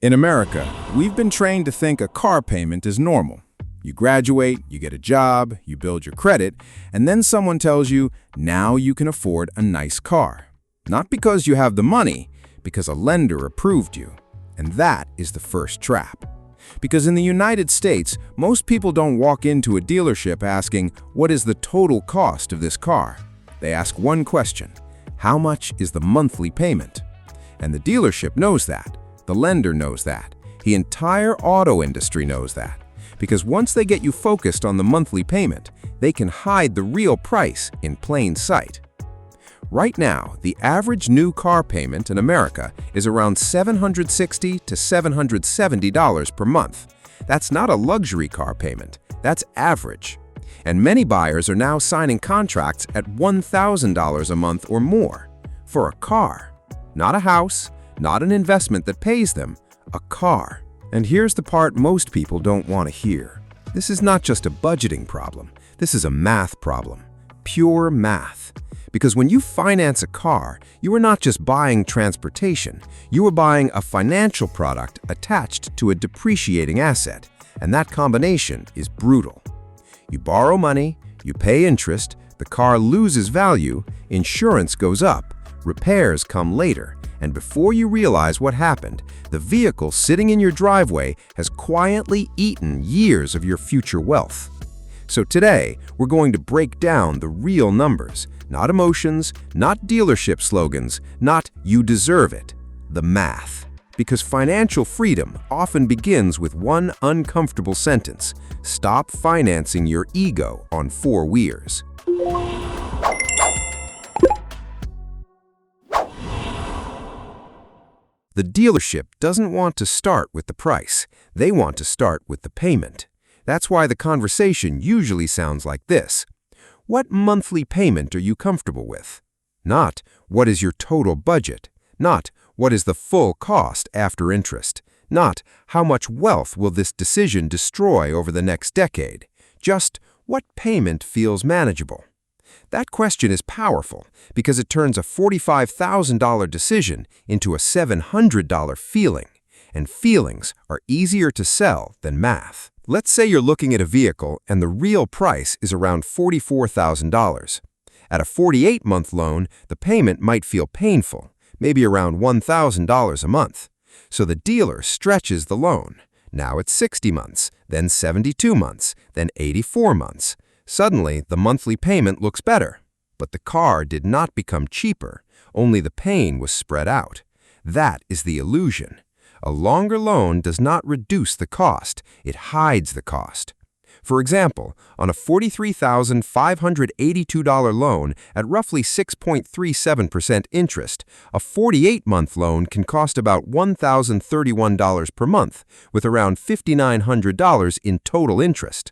In America, we've been trained to think a car payment is normal. You graduate, you get a job, you build your credit, and then someone tells you, now you can afford a nice car. Not because you have the money, because a lender approved you. And that is the first trap. Because in the United States, most people don't walk into a dealership asking, what is the total cost of this car? They ask one question, how much is the monthly payment? And the dealership knows that. The lender knows that. The entire auto industry knows that. Because once they get you focused on the monthly payment, they can hide the real price in plain sight. Right now, the average new car payment in America is around $760 to $770 per month. That's not a luxury car payment, that's average. And many buyers are now signing contracts at $1,000 a month or more for a car. Not a house, not an investment that pays them, a car. And here's the part most people don't want to hear. This is not just a budgeting problem, this is a math problem. Pure math. Because when you finance a car, you are not just buying transportation, you are buying a financial product attached to a depreciating asset, and that combination is brutal. You borrow money, you pay interest, the car loses value, insurance goes up, repairs come later, and before you realize what happened, the vehicle sitting in your driveway has quietly eaten years of your future wealth. So today, we're going to break down the real numbers, not emotions, not dealership slogans, not "you deserve it," the math. Because financial freedom often begins with one uncomfortable sentence: stop financing your ego on four wheels. The dealership doesn't want to start with the price. They want to start with the payment. That's why the conversation usually sounds like this. What monthly payment are you comfortable with? Not, what is your total budget? Not, what is the full cost after interest? Not, how much wealth will this decision destroy over the next decade? Just, what payment feels manageable? That question is powerful because it turns a $45,000 decision into a $700 feeling, and feelings are easier to sell than math. Let's say you're looking at a vehicle and the real price is around $44,000. At a 48-month loan, the payment might feel painful, maybe around $1,000 a month. So the dealer stretches the loan. Now it's 60 months, then 72 months, then 84 months. Suddenly, the monthly payment looks better. But the car did not become cheaper, only the pain was spread out. That is the illusion. A longer loan does not reduce the cost, it hides the cost. For example, on a $43,582 loan at roughly 6.37% interest, a 48-month loan can cost about $1,031 per month, with around $5,900 in total interest.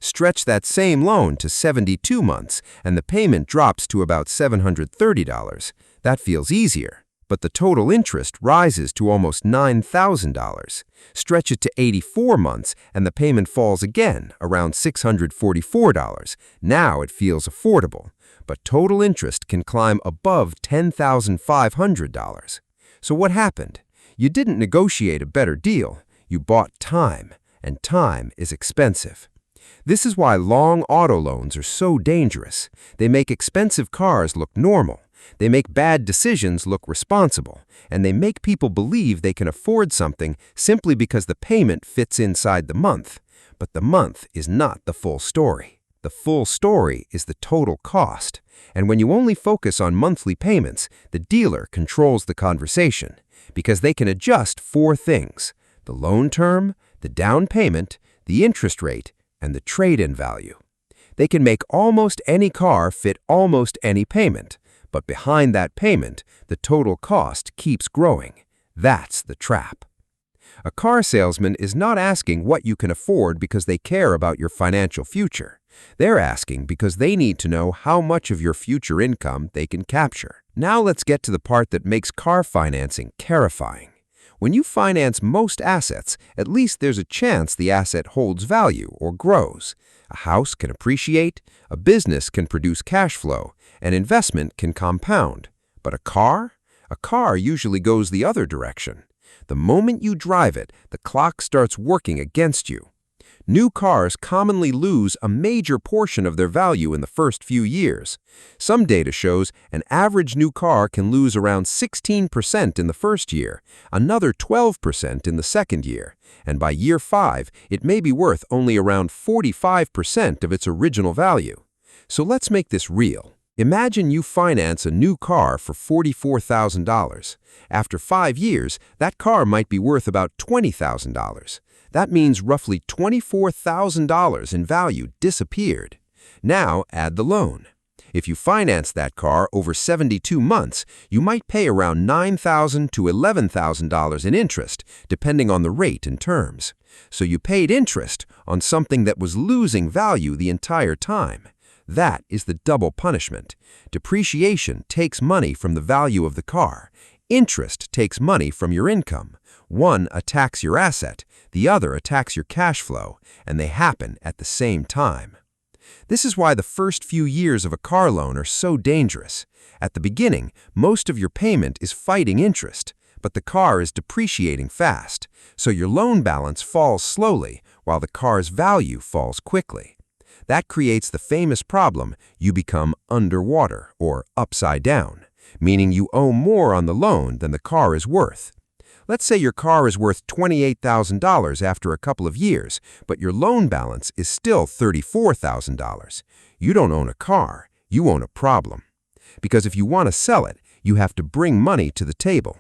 Stretch that same loan to 72 months, and the payment drops to about $730. That feels easier. But the total interest rises to almost $9,000. Stretch it to 84 months, and the payment falls again, around $644. Now it feels affordable, but total interest can climb above $10,500. So what happened? You didn't negotiate a better deal. You bought time, and time is expensive. This is why long auto loans are so dangerous. They make expensive cars look normal. They make bad decisions look responsible, and they make people believe they can afford something simply because the payment fits inside the month. But the month is not the full story. The full story is the total cost. And when you only focus on monthly payments, the dealer controls the conversation because they can adjust four things: the loan term, the down payment, the interest rate, and the trade-in value. They can make almost any car fit almost any payment. But behind that payment, the total cost keeps growing. That's the trap. A car salesman is not asking what you can afford because they care about your financial future. They're asking because they need to know how much of your future income they can capture. Now let's get to the part that makes car financing terrifying. When you finance most assets, at least there's a chance the asset holds value or grows. A house can appreciate, a business can produce cash flow, an investment can compound. But a car? A car usually goes the other direction. The moment you drive it, the clock starts working against you. New cars commonly lose a major portion of their value in the first few years. Some data shows an average new car can lose around 16% in the first year, another 12% in the second year, and by year 5, it may be worth only around 45% of its original value. So let's make this real. Imagine you finance a new car for $44,000. After 5 years, that car might be worth about $20,000. That means roughly $24,000 in value disappeared. Now add the loan. If you finance that car over 72 months, you might pay around $9,000 to $11,000 in interest, depending on the rate and terms. So you paid interest on something that was losing value the entire time. That is the double punishment. Depreciation takes money from the value of the car. Interest takes money from your income. One attacks your asset, the other attacks your cash flow, and they happen at the same time. This is why the first few years of a car loan are so dangerous. At the beginning, most of your payment is fighting interest, but the car is depreciating fast, so your loan balance falls slowly while the car's value falls quickly. That creates the famous problem: you become underwater or upside down, meaning you owe more on the loan than the car is worth. Let's say your car is worth $28,000 after a couple of years, but your loan balance is still $34,000. You don't own a car, you own a problem. Because if you want to sell it, you have to bring money to the table.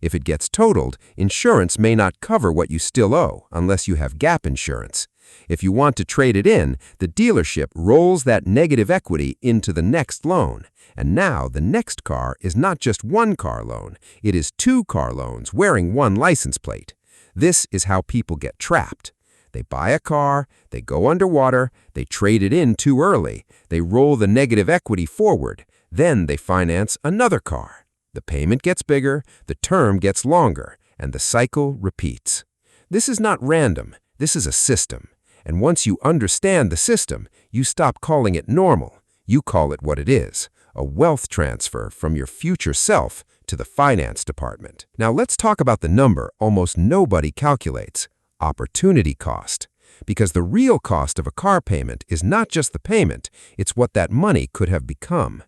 If it gets totaled, insurance may not cover what you still owe unless you have gap insurance. If you want to trade it in, the dealership rolls that negative equity into the next loan. And now the next car is not just one car loan, it is 2 car loans wearing one license plate. This is how people get trapped. They buy a car, they go underwater, they trade it in too early, they roll the negative equity forward, then they finance another car. The payment gets bigger, the term gets longer, and the cycle repeats. This is not random, this is a system. And once you understand the system, you stop calling it normal. You call it what it is: a wealth transfer from your future self to the finance department. Now let's talk about the number almost nobody calculates: opportunity cost. Because the real cost of a car payment is not just the payment, it's what that money could have become.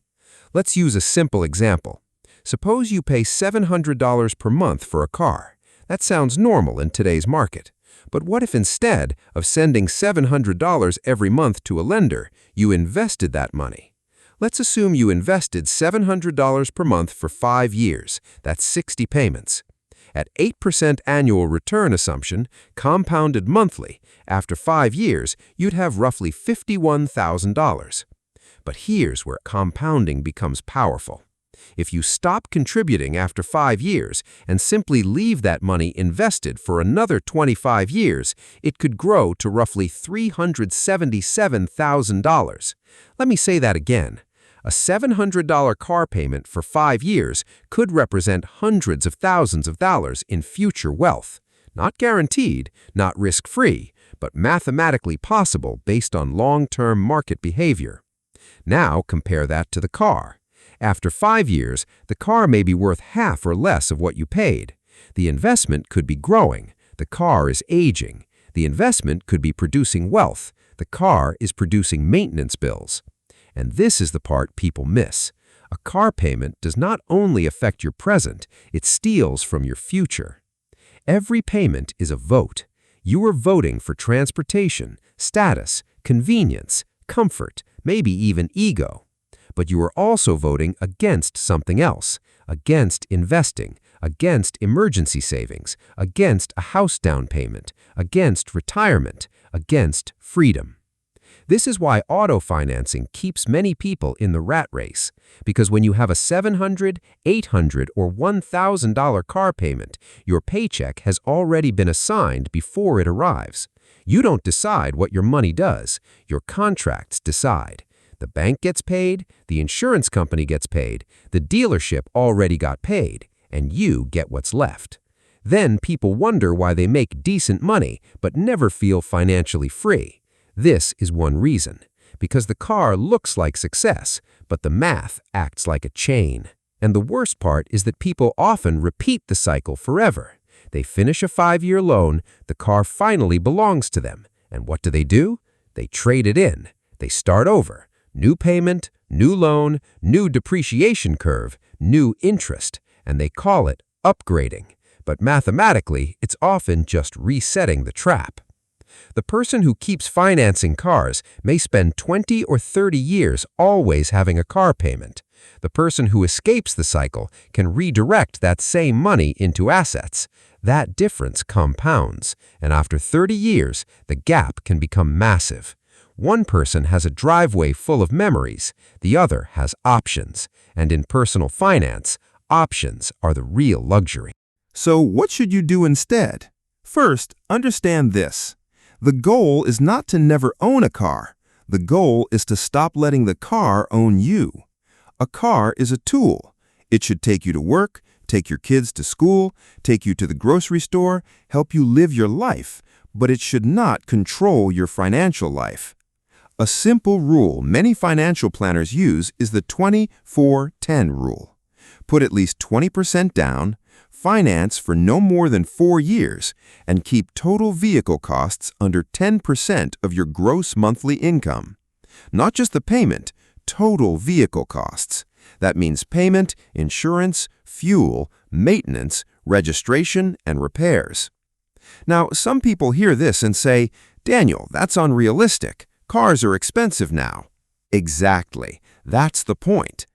Let's use a simple example. Suppose you pay $700 per month for a car. That sounds normal in today's market. But what if instead of sending $700 every month to a lender, you invested that money? Let's assume you invested $700 per month for 5 years. That's 60 payments. At 8% annual return assumption, compounded monthly, after 5 years, you'd have roughly $51,000. But here's where compounding becomes powerful. If you stop contributing after 5 years and simply leave that money invested for another 25 years, it could grow to roughly $377,000. Let me say that again. A $700 car payment for 5 years could represent hundreds of thousands of dollars in future wealth. Not guaranteed, not risk-free, but mathematically possible based on long-term market behavior. Now compare that to the car. After 5 years, the car may be worth half or less of what you paid. The investment could be growing. The car is aging. The investment could be producing wealth. The car is producing maintenance bills. And this is the part people miss. A car payment does not only affect your present, it steals from your future. Every payment is a vote. You are voting for transportation, status, convenience, comfort, maybe even ego. But you are also voting against something else, against investing, against emergency savings, against a house down payment, against retirement, against freedom. This is why auto financing keeps many people in the rat race, because when you have a $700, $800, or $1,000 car payment, your paycheck has already been assigned before it arrives. You don't decide what your money does, your contracts decide. The bank gets paid, the insurance company gets paid, the dealership already got paid, and you get what's left. Then people wonder why they make decent money but never feel financially free. This is one reason, because the car looks like success, but the math acts like a chain. And the worst part is that people often repeat the cycle forever. They finish a 5-year loan, the car finally belongs to them. And what do? They trade it in. They start over. New payment, new loan, new depreciation curve, new interest, and they call it upgrading. But mathematically, it's often just resetting the trap. The person who keeps financing cars may spend 20 or 30 years always having a car payment. The person who escapes the cycle can redirect that same money into assets. That difference compounds, and after 30 years, the gap can become massive. One person has a driveway full of memories, the other has options. And in personal finance, options are the real luxury. So what should you do instead? First, understand this. The goal is not to never own a car. The goal is to stop letting the car own you. A car is a tool. It should take you to work, take your kids to school, take you to the grocery store, help you live your life, but it should not control your financial life. A simple rule many financial planners use is the 20-4-10 rule. Put at least 20% down, finance for no more than 4 years, and keep total vehicle costs under 10% of your gross monthly income. Not just the payment, total vehicle costs. That means payment, insurance, fuel, maintenance, registration, and repairs. Now, some people hear this and say, "Daniel, that's unrealistic. Cars are expensive now." Exactly. That's the point.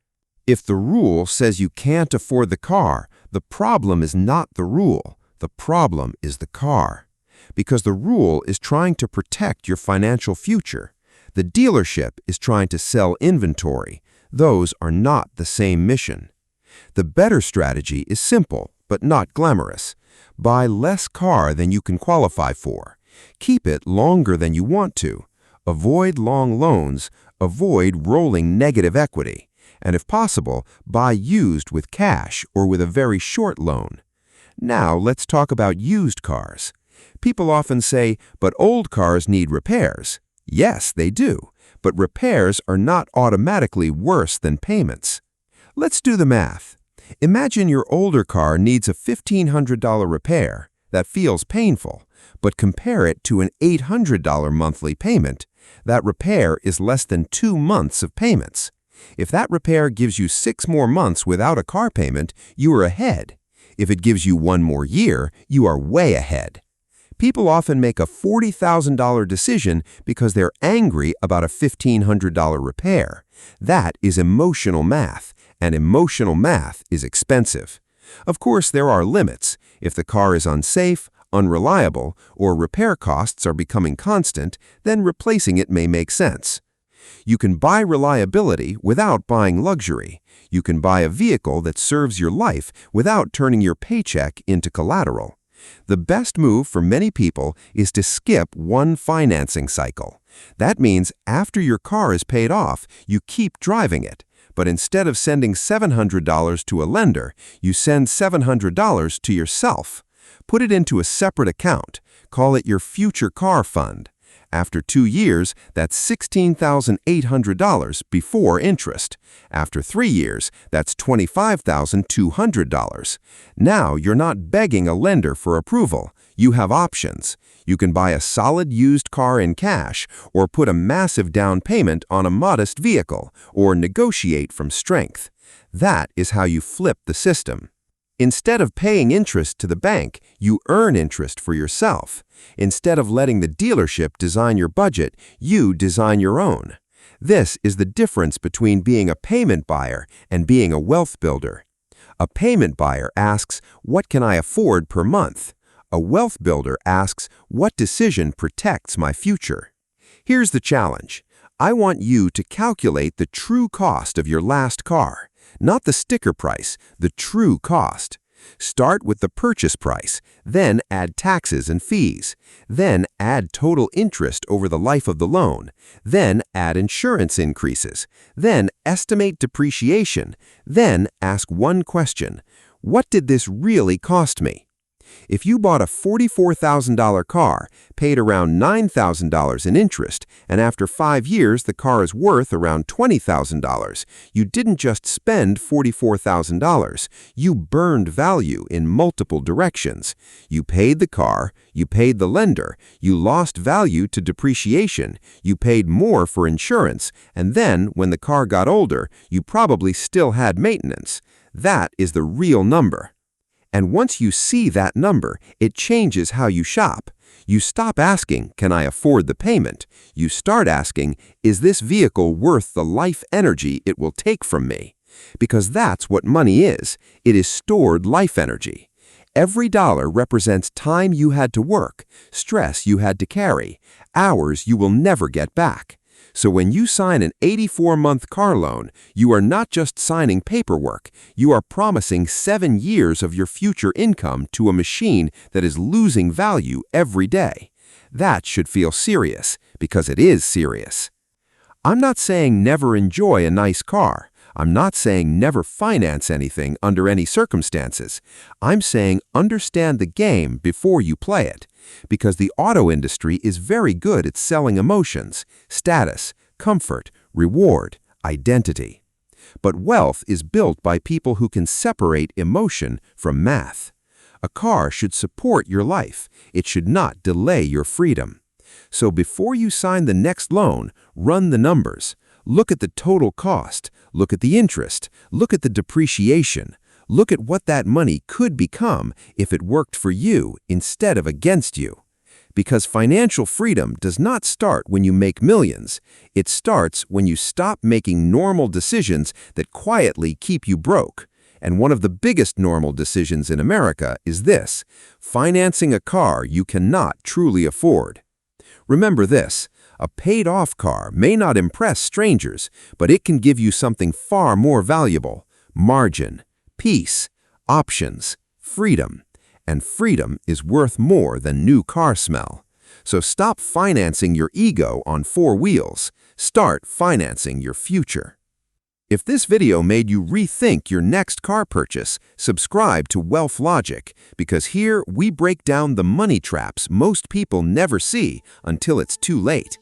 If the rule says you can't afford the car, the problem is not the rule. The problem is the car. Because the rule is trying to protect your financial future. The dealership is trying to sell inventory. Those are not the same mission. The better strategy is simple, but not glamorous. Buy less car than you can qualify for. Keep it longer than you want to. Avoid long loans. Avoid rolling negative equity. And if possible, buy used with cash or with a very short loan. Now let's talk about used cars. People often say, but old cars need repairs. Yes, they do, but repairs are not automatically worse than payments. Let's do the math. Imagine your older car needs a $1,500 repair. That feels painful, but compare it to an $800 monthly payment. That repair is less than 2 months of payments. If that repair gives you 6 more months without a car payment, you are ahead. If it gives you 1 more year, you are way ahead. People often make a $40,000 decision because they're angry about a $1,500 repair. That is emotional math, and emotional math is expensive. Of course, there are limits. If the car is unsafe, unreliable, or repair costs are becoming constant, then replacing it may make sense. You can buy reliability without buying luxury. You can buy a vehicle that serves your life without turning your paycheck into collateral. The best move for many people is to skip one financing cycle. That means after your car is paid off, you keep driving it. But instead of sending $700 to a lender, you send $700 to yourself. Put it into a separate account. Call it your future car fund. After 2 years, that's $16,800 before interest. After 3 years, that's $25,200. Now you're not begging a lender for approval. You have options. You can buy a solid used car in cash, or put a massive down payment on a modest vehicle, or negotiate from strength. That is how you flip the system. Instead of paying interest to the bank, you earn interest for yourself. Instead of letting the dealership design your budget, you design your own. This is the difference between being a payment buyer and being a wealth builder. A payment buyer asks, "What can I afford per month?" A wealth builder asks, "What decision protects my future?" Here's the challenge. I want you to calculate the true cost of your last car. Not the sticker price, the true cost. Start with the purchase price, then add taxes and fees, then add total interest over the life of the loan, then add insurance increases, then estimate depreciation, then ask one question: what did this really cost me? If you bought a $44,000 car, paid around $9,000 in interest, and after 5 years the car is worth around $20,000, you didn't just spend $44,000, you burned value in multiple directions. You paid the car, you paid the lender, you lost value to depreciation, you paid more for insurance, and then, when the car got older, you probably still had maintenance. That is the real number. And once you see that number, it changes how you shop. You stop asking, can I afford the payment? You start asking, is this vehicle worth the life energy it will take from me? Because that's what money is. It is stored life energy. Every dollar represents time you had to work, stress you had to carry, hours you will never get back. So when you sign an 84-month car loan, you are not just signing paperwork, you are promising 7 years of your future income to a machine that is losing value every day. That should feel serious, because it is serious. I'm not saying never enjoy a nice car. I'm not saying never finance anything under any circumstances. I'm saying understand the game before you play it. Because the auto industry is very good at selling emotions, status, comfort, reward, identity. But wealth is built by people who can separate emotion from math. A car should support your life. It should not delay your freedom. So before you sign the next loan, run the numbers. Look at the total cost. Look at the interest. Look at the depreciation. Look at what that money could become if it worked for you instead of against you. Because financial freedom does not start when you make millions. It starts when you stop making normal decisions that quietly keep you broke. And one of the biggest normal decisions in America is this: financing a car you cannot truly afford. Remember this: a paid-off car may not impress strangers, but it can give you something far more valuable: margin, peace, options, freedom. And freedom is worth more than new car smell. So stop financing your ego on 4 wheels. Start financing your future. If this video made you rethink your next car purchase, subscribe to Wealth Logic, because here we break down the money traps most people never see until it's too late.